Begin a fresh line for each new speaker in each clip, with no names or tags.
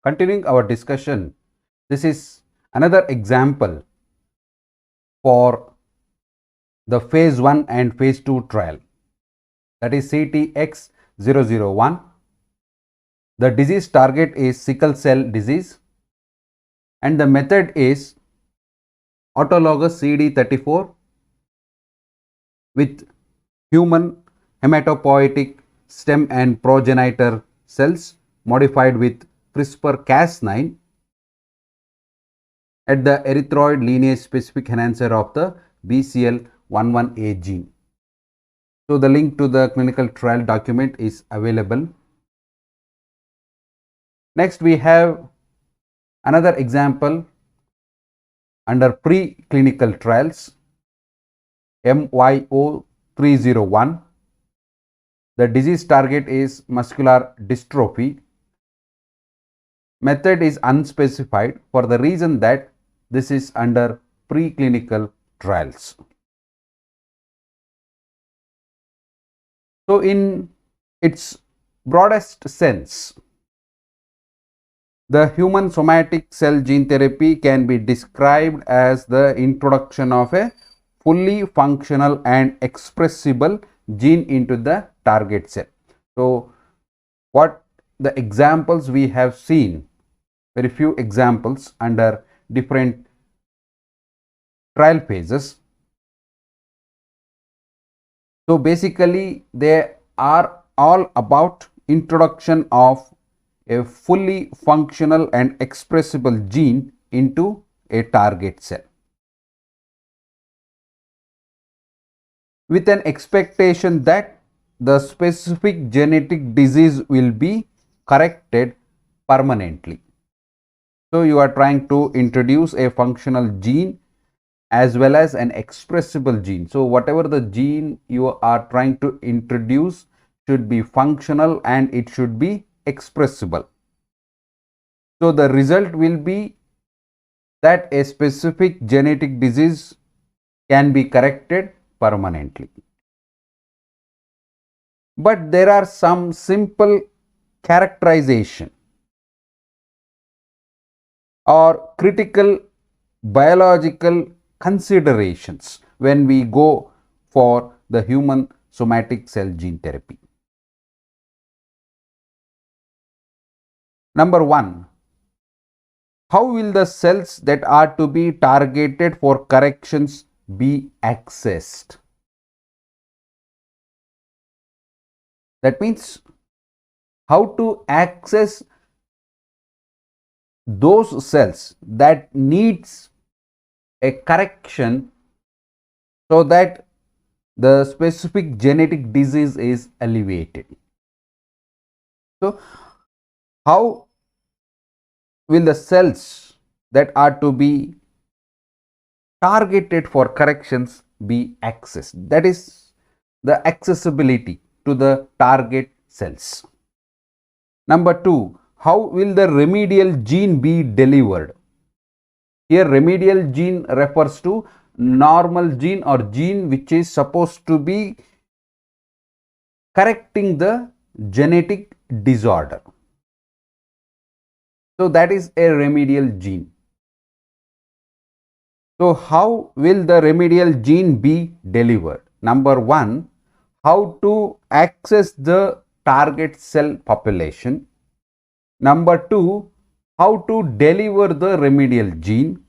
Continuing our discussion, this is another example for the phase 1 and phase 2 trial, that is CTX001. The disease target is sickle cell disease and the method is autologous CD34 with human hematopoietic stem and progenitor cells modified with CRISPR-Cas9 at the erythroid lineage specific enhancer of the BCL11A gene. So, the link to the clinical trial document is available. Next, we have another example under preclinical trials, MYO301. The disease target is muscular dystrophy. Method is unspecified for the reason that this is under preclinical trials. So, in its broadest sense, the human somatic cell gene therapy can be described as the introduction of a fully functional and expressible gene into the target cell. So, what the examples we have seen, very few examples under different trial phases. So, basically they are all about introduction of a fully functional and expressible gene into a target cell, with an expectation that the specific genetic disease will be corrected permanently. So, you are trying to introduce a functional gene as well as an expressible gene. So, whatever the gene you are trying to introduce should be functional and it should be expressible. So, the result will be that a specific genetic disease can be corrected permanently. But there are some simple characterization or critical biological considerations when we go for the human somatic cell gene therapy. Number 1, how will the cells that are to be targeted for corrections be accessed? That means how to access those cells that needs a correction so that the specific genetic disease is alleviated. So, how will the cells that are to be targeted for corrections be accessed? That is the accessibility to the target cells. Number 2, how will the remedial gene be delivered? Here remedial gene refers to normal gene or gene which is supposed to be correcting the genetic disorder. So, that is a remedial gene. So, how will the remedial gene be delivered? Number 1, how to access the target cell population. Number 2, how to deliver the remedial gene.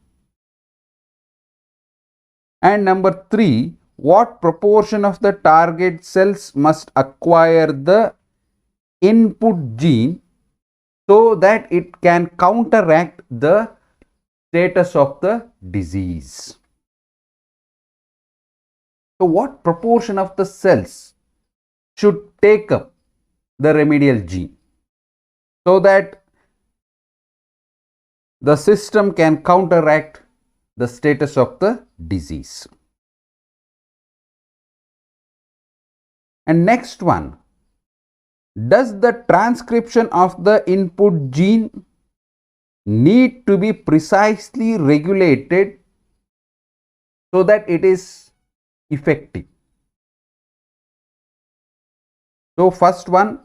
And number 3, what proportion of the target cells must acquire the input gene so that it can counteract the status of the disease. So, what proportion of the cells should take up the remedial gene so that the system can counteract the status of the disease? And next one, does the transcription of the input gene need to be precisely regulated so that it is effective? So, first one,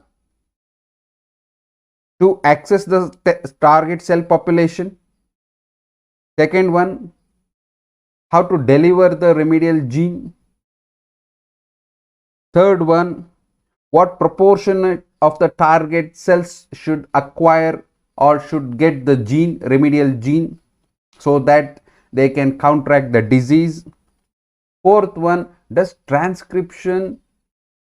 to access the target cell population. Second one, how to deliver the remedial gene. Third one, what proportion of the target cells should acquire or should get the gene, remedial gene, so that they can counteract the disease. Fourth one, does transcription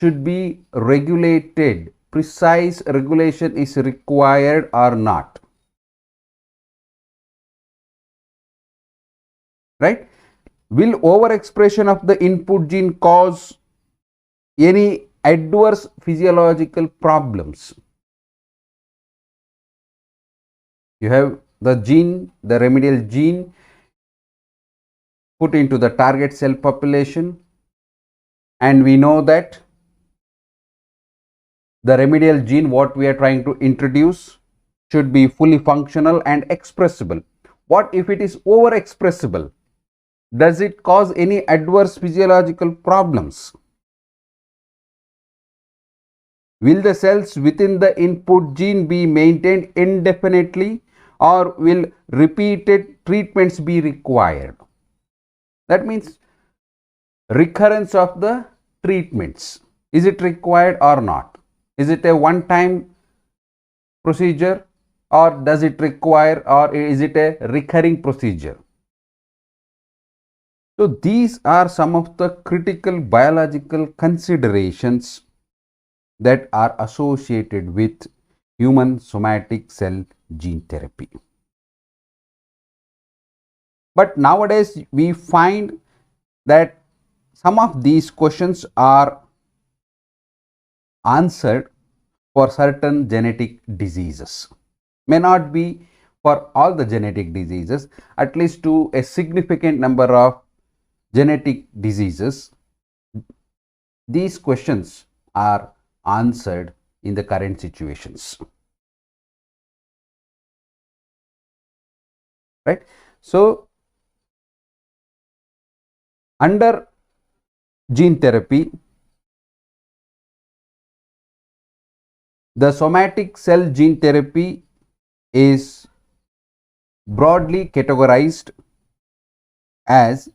should be regulated, precise regulation is required or not, right? Will overexpression of the input gene cause any adverse physiological problems? You have the gene, the remedial gene put into the target cell population, and we know that the remedial gene what we are trying to introduce should be fully functional and expressible. What if it is overexpressible? Does it cause any adverse physiological problems? Will the cells within the input gene be maintained indefinitely, or will repeated treatments be required? That means recurrence of the treatments. Is it required or not? Is it a one-time procedure, or does it require, or is it a recurring procedure? So these are some of the critical biological considerations that are associated with human somatic cell gene therapy. But nowadays we find that some of these questions are answered for certain genetic diseases. May not be for all the genetic diseases, at least to a significant number of genetic diseases. These questions are answered in the current situations, right? So under gene therapy, the somatic cell gene therapy is broadly categorized as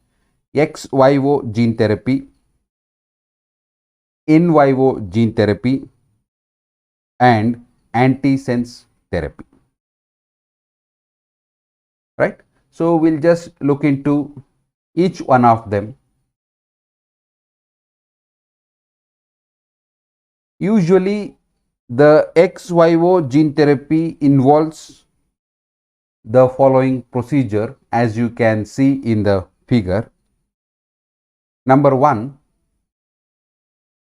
ex vivo gene therapy, in vivo gene therapy, and antisense therapy, right? So we'll just look into each one of them. Usually the ex vivo gene therapy involves the following procedure, as you can see in the figure. Number one,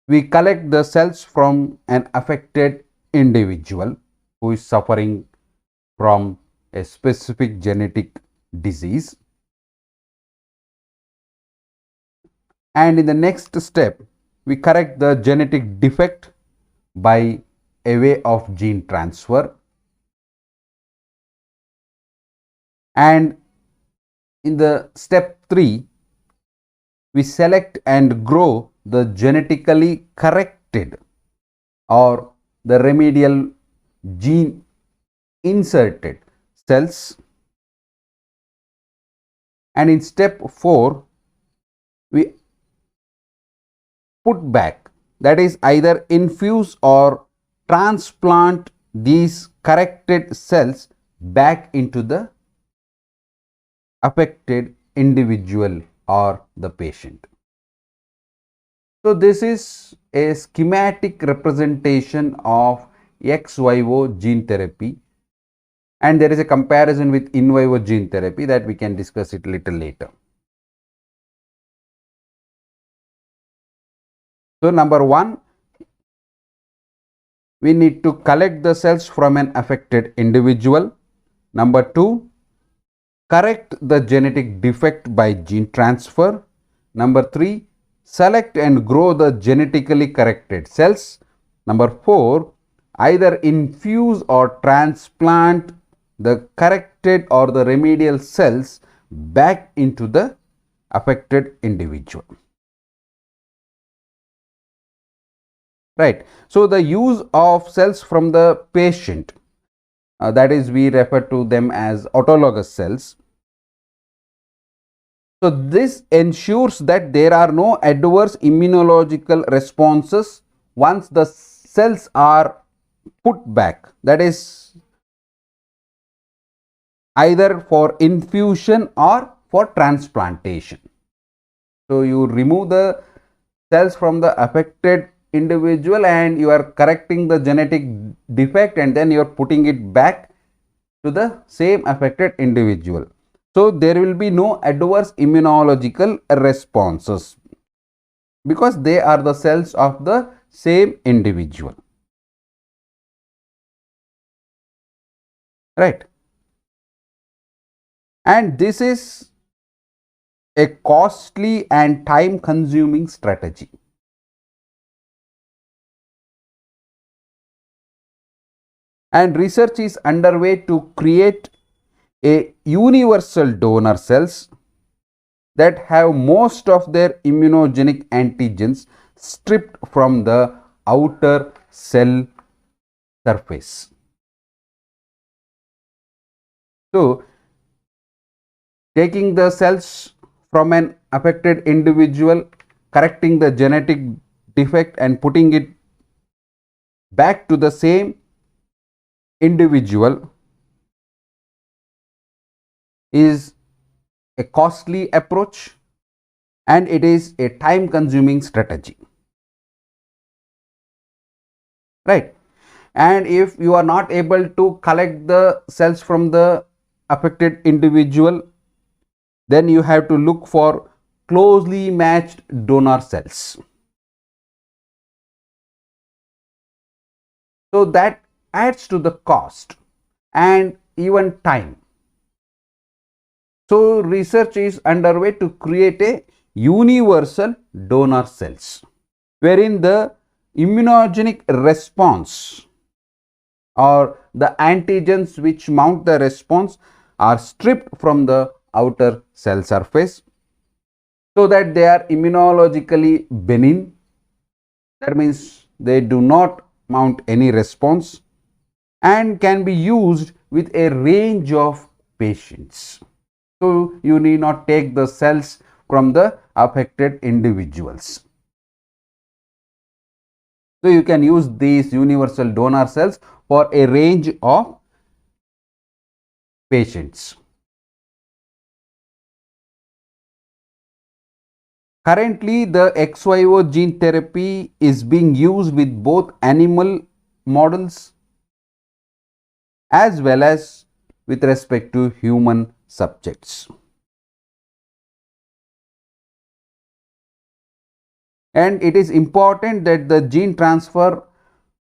we collect the cells from an affected individual who is suffering from a specific genetic disease, and in the next step we correct the genetic defect by a way of gene transfer, and in the step 3 we select and grow the genetically corrected or the remedial gene inserted cells, and in step 4 we put back, that is either infuse or transplant these corrected cells back into the affected individual or the patient. So this is a schematic representation of ex vivo gene therapy, and there is a comparison with in vivo gene therapy that we can discuss it little later. So number one, we need to collect the cells from an affected individual. Number two, correct the genetic defect by gene transfer. Number three, select and grow the genetically corrected cells. Number four, either infuse or transplant the corrected or the remedial cells back into the affected individual. Right. So the use of cells from the patient that is, we refer to them as autologous cells. So this ensures that there are no adverse immunological responses once the cells are put back, that is either for infusion or for transplantation. So you remove the cells from the affected individual and you are correcting the genetic defect, and then you are putting it back to the same affected individual. So there will be no adverse immunological responses because they are the cells of the same individual. Right. And this is a costly and time consuming strategy. And research is underway to create a universal donor cells that have most of their immunogenic antigens stripped from the outer cell surface. So, taking the cells from an affected individual, correcting the genetic defect and putting it back to the same individual is a costly approach and it is a time consuming strategy. Right. And if you are not able to collect the cells from the affected individual, then you have to look for closely matched donor cells. So that adds to the cost and even time. So research is underway to create a universal donor cells wherein the immunogenic response or the antigens which mount the response are stripped from the outer cell surface so that they are immunologically benign. That means they do not mount any response and can be used with a range of patients. So you need not take the cells from the affected individuals. So you can use these universal donor cells for a range of patients. Currently, the ex vivo gene therapy is being used with both animal models as well as with respect to human subjects. And it is important that the gene transfer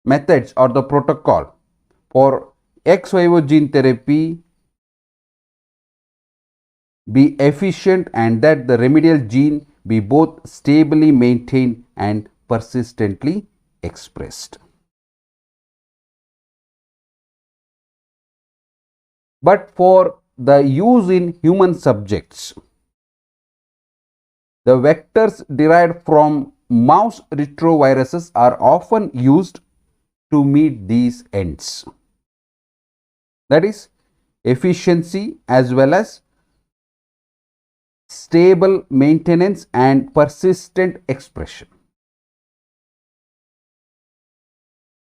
methods or the protocol for ex vivo gene therapy be efficient and that the remedial gene be both stably maintained and persistently expressed. But for the use in human subjects, the vectors derived from mouse retroviruses are often used to meet these ends. That is efficiency as well as stable maintenance and persistent expression.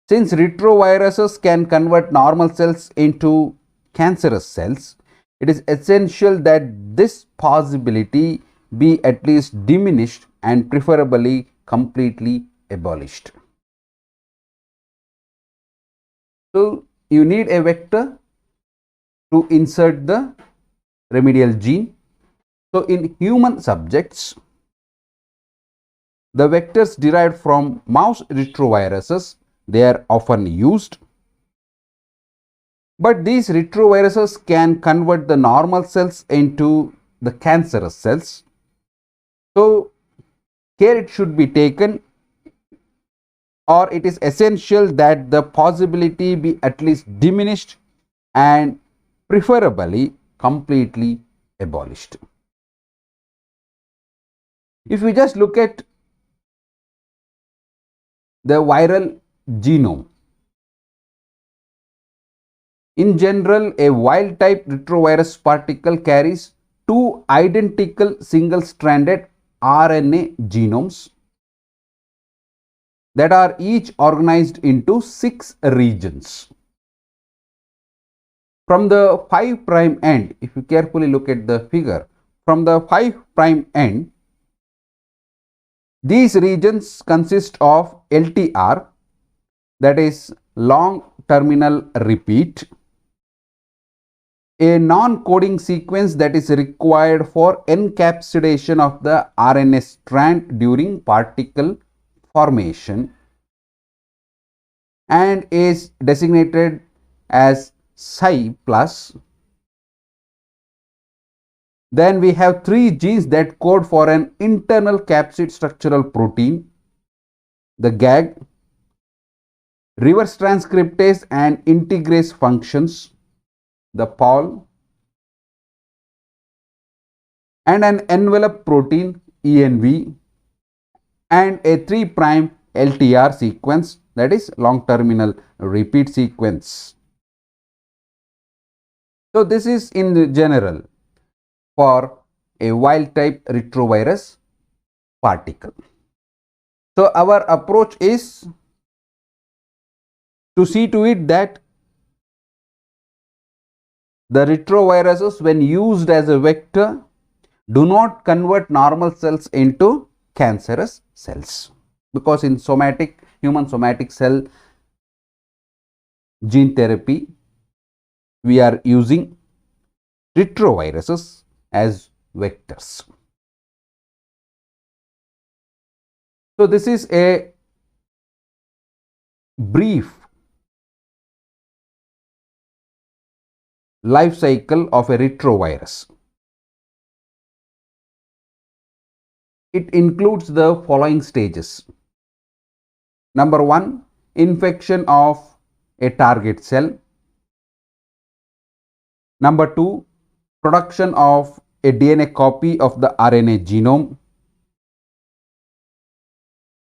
Since retroviruses can convert normal cells into cancerous cells, it is essential that this possibility be at least diminished and preferably completely abolished. So, you need a vector to insert the remedial gene. So, in human subjects, the vectors derived from mouse retroviruses, they are often used. But these retroviruses can convert the normal cells into the cancerous cells. So, care it should be taken, or it is essential that the possibility be at least diminished and preferably completely abolished. If we just look at the viral genome, In general, a wild type retrovirus particle carries two identical single-stranded RNA genomes that are each organized into 6 regions. From the 5' end, if you carefully look at the figure, from the 5' end, these regions consist of LTR, that is long terminal repeat, a non-coding sequence that is required for encapsulation of the RNA strand during particle formation, and is designated as psi plus. Then we have 3 genes that code for an internal capsid structural protein, the GAG, reverse transcriptase and integrase functions, the POL, and an envelope protein, ENV, and a 3' LTR sequence, that is long terminal repeat sequence. So this is in the general for a wild type retrovirus particle. So our approach is to see to it that the retroviruses, when used as a vector, do not convert normal cells into cancerous cells, because in human somatic cell gene therapy, we are using retroviruses as vectors. So this is a brief life cycle of a retrovirus. It includes the following stages. Number 1, infection of a target cell. Number 2, production of a DNA copy of the RNA genome.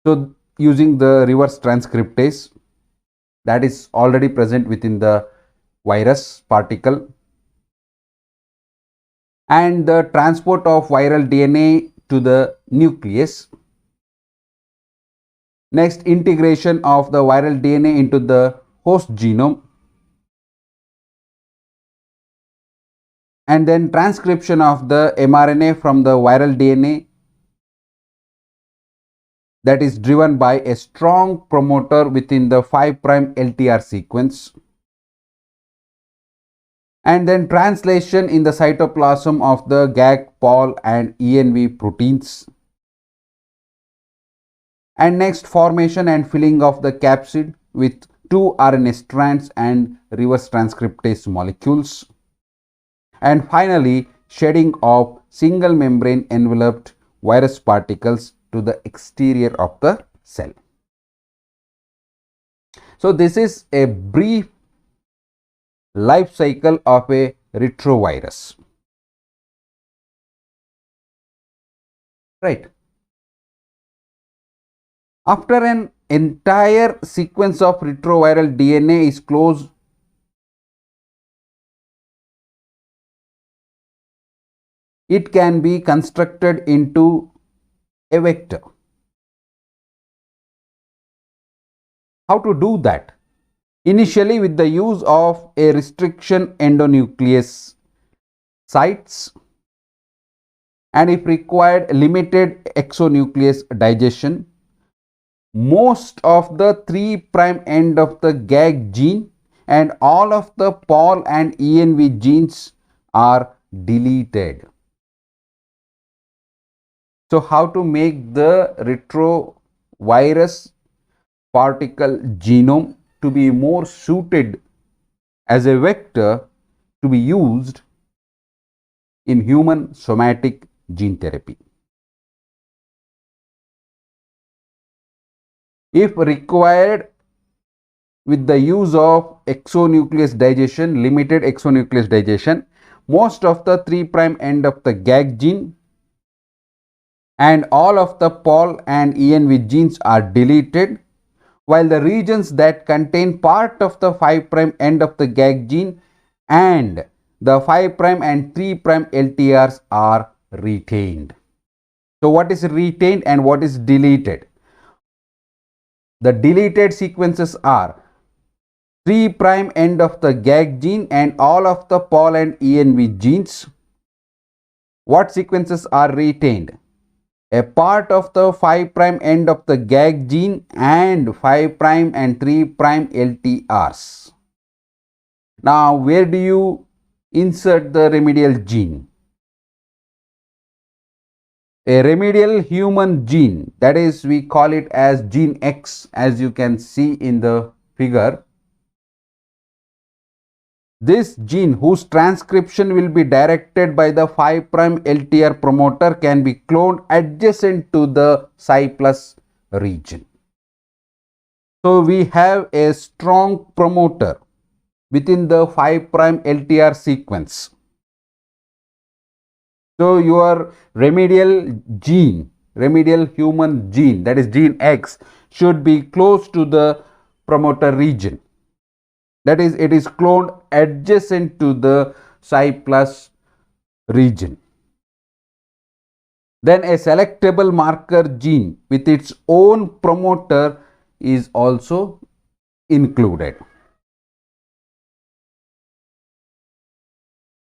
So using the reverse transcriptase that is already present within the virus particle, and the transport of viral DNA to the nucleus. Next, integration of the viral DNA into the host genome, and then transcription of the mRNA from the viral DNA that is driven by a strong promoter within the 5' LTR sequence, and then translation in the cytoplasm of the GAG, POL and ENV proteins, and next formation and filling of the capsid with 2 RNA strands and reverse transcriptase molecules, and finally shedding of single membrane enveloped virus particles to the exterior of the cell. So this is a brief life cycle of a retrovirus, right? After an entire sequence of retroviral DNA is closed, it can be constructed into a vector. How to do that? Initially with the use of a restriction endonuclease sites, and if required limited exonuclease digestion. Most of the 3' end of the GAG gene and all of the POL and ENV genes are deleted. So how to make the retrovirus particle genome to be more suited as a vector to be used in human somatic gene therapy? If required, with the use of exonuclease digestion, limited exonuclease digestion, most of the 3' end of the GAG gene and all of the POL and ENV genes are deleted. while the regions that contain part of the 5' end of the GAG gene and the 5' and 3' LTRs are retained. So what is retained and what is deleted? The deleted sequences are 3' end of the GAG gene and all of the Pol and ENV genes. What sequences are retained? A part of the 5' end of the GAG gene and 5' and 3' LTRs. Now, where do you insert the remedial gene? A remedial human gene, that is, we call it as gene X, as you can see in the figure. This gene, whose transcription will be directed by the 5' LTR promoter, can be cloned adjacent to the Psi plus region. So we have a strong promoter within the 5' LTR sequence. So your remedial gene, remedial human gene, that is gene X, should be close to the promoter region. That is, it is cloned adjacent to the Psi plus region. Then a selectable marker gene with its own promoter is also included.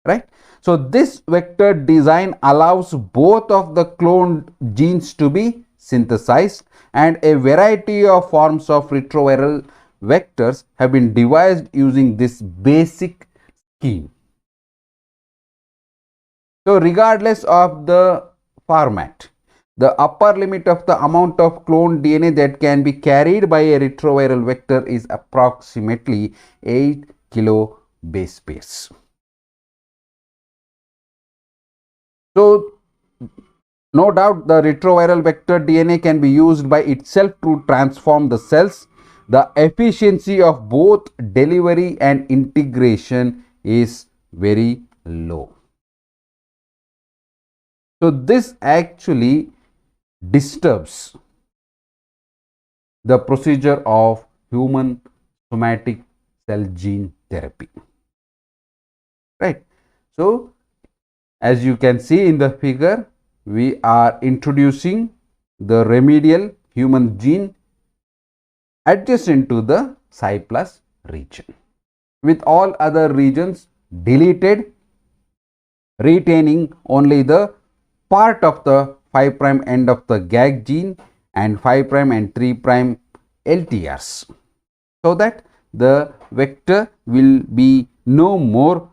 Right? So this vector design allows both of the cloned genes to be synthesized, and a variety of forms of retroviral vectors have been devised using this basic scheme. So regardless of the format, the upper limit of the amount of cloned DNA that can be carried by a retroviral vector is approximately 8 kilo base pairs. So no doubt the retroviral vector DNA can be used by itself to transform the cells. The efficiency of both delivery and integration is very low. So this actually disturbs the procedure of human somatic cell gene therapy. Right? So as you can see in the figure, we are introducing the remedial human gene adjacent to the Psi plus region, with all other regions deleted, retaining only the part of the 5' end of the GAG gene and 5' and 3' LTRs, so that the vector will be no more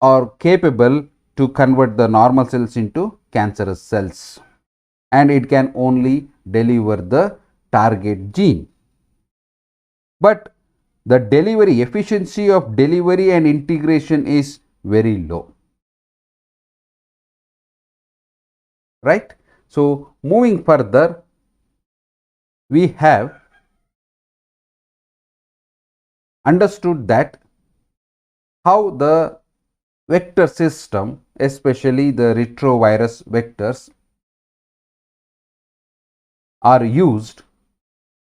or capable to convert the normal cells into cancerous cells, and it can only deliver the target gene. But the delivery efficiency of delivery and integration is very low. Right? So moving further, we have understood that how the vector system, especially the retrovirus vectors, are used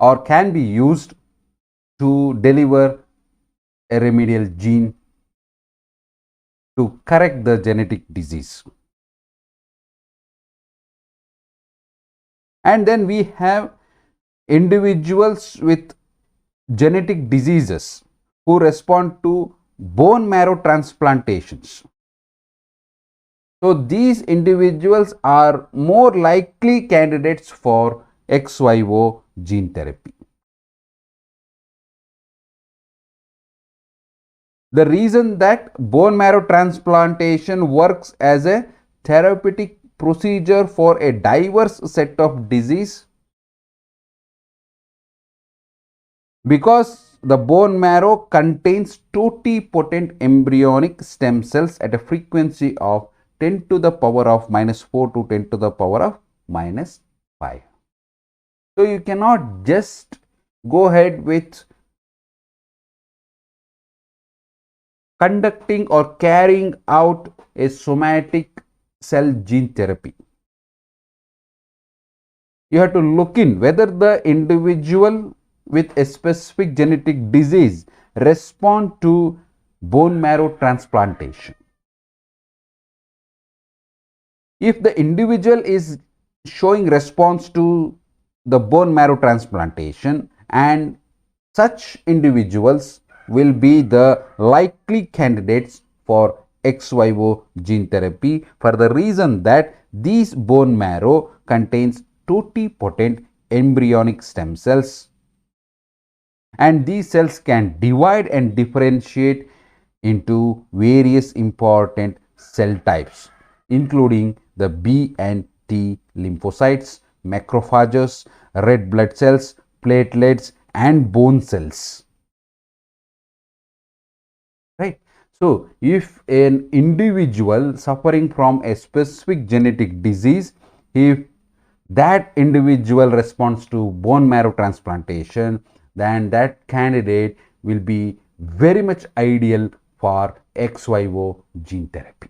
or can be used to deliver a remedial gene to correct the genetic disease. And then we have individuals with genetic diseases who respond to bone marrow transplantations. So these individuals are more likely candidates for ex vivo gene therapy. The reason that bone marrow transplantation works as a therapeutic procedure for a diverse set of disease, because the bone marrow contains totipotent embryonic stem cells at a frequency of 10 to the power of -4 to 10 to the power of -5. So you cannot just go ahead with conducting or carrying out a somatic cell gene therapy. You have to look in whether the individual with a specific genetic disease respond to bone marrow transplantation? If the individual is showing response to the bone marrow transplantation, and such individuals will be the likely candidates for ex vivo gene therapy, for the reason that these bone marrow contains totipotent embryonic stem cells, and these cells can divide and differentiate into various important cell types, including the B and T lymphocytes, macrophages, red blood cells, platelets, and bone cells. Right. So, if an individual suffering from a specific genetic disease, if that individual responds to bone marrow transplantation, then that candidate will be very much ideal for ex vivo gene therapy.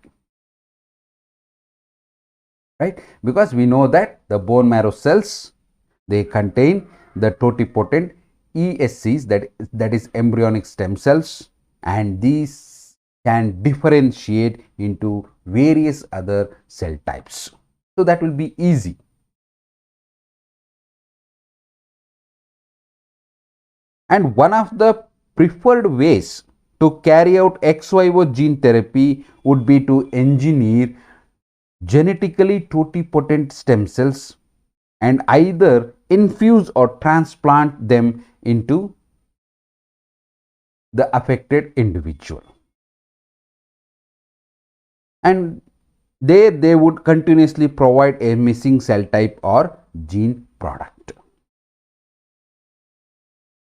Right, because we know that the bone marrow cells, they contain the totipotent ESCs, that is embryonic stem cells, and these can differentiate into various other cell types. So that will be easy. And one of the preferred ways to carry out ex vivo gene therapy would be to engineer genetically totipotent stem cells and either infuse or transplant them into the affected individual. And there they would continuously provide a missing cell type or gene product.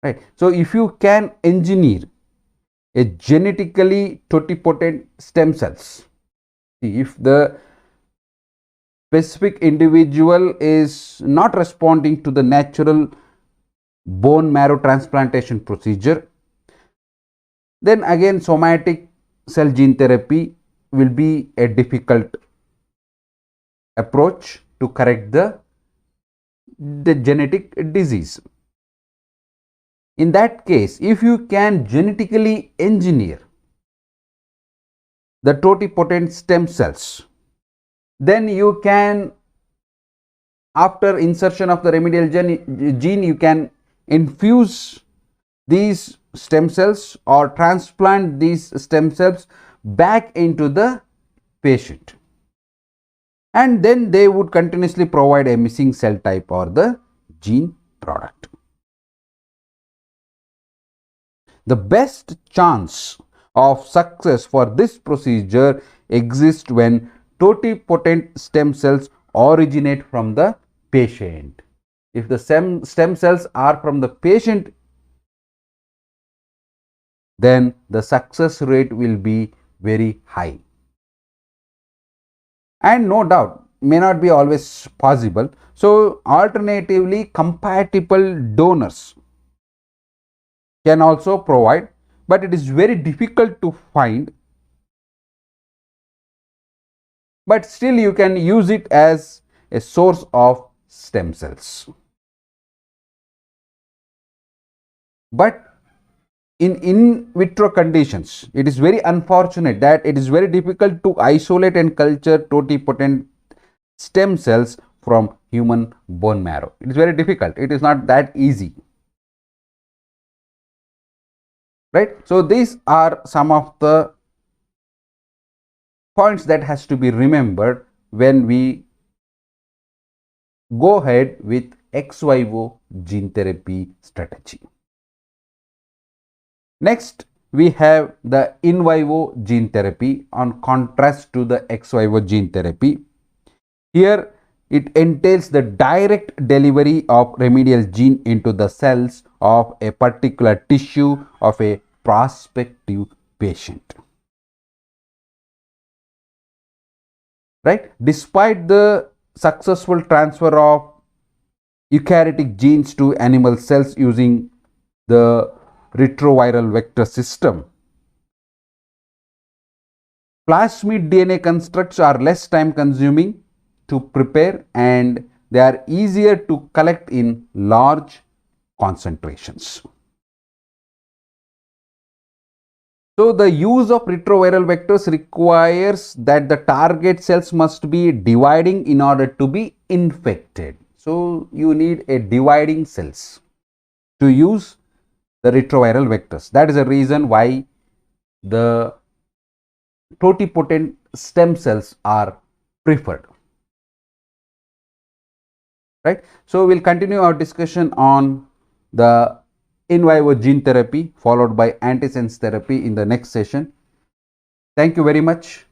Right. So, if you can engineer a genetically totipotent stem cells, if the specific individual is not responding to the natural bone marrow transplantation procedure, then again somatic cell gene therapy will be a difficult approach to correct the genetic disease. In that case, if you can genetically engineer the totipotent stem cells, then you can, after insertion of the remedial gene, you can infuse these stem cells or transplant these stem cells back into the patient, and then they would continuously provide a missing cell type or the gene product. The best chance of success for this procedure exists when totipotent stem cells originate from the patient. If the stem cells are from the patient, then the success rate will be very high. And no doubt, may not be always possible. So, alternatively, compatible donors can also provide, but it is very difficult to find, but still you can use it as a source of stem cells. But in vitro conditions, it is very unfortunate that it is very difficult to isolate and culture totipotent stem cells from human bone marrow. It is very difficult. It is not that easy. Right. So, these are some of the points that has to be remembered when we go ahead with ex vivo gene therapy strategy. Next, we have the in vivo gene therapy on contrast to the ex vivo gene therapy. Here, it entails the direct delivery of remedial gene into the cells of a particular tissue of a prospective patient. Right? Despite the successful transfer of eukaryotic genes to animal cells using the retroviral vector system, plasmid DNA constructs are less time consuming to prepare and they are easier to collect in large concentrations. So the use of retroviral vectors requires that the target cells must be dividing in order to be infected. So you need a dividing cells to use the retroviral vectors. That is the reason why the totipotent stem cells are preferred. Right. So we'll continue our discussion on the in vivo gene therapy followed by antisense therapy in the next session. Thank you very much.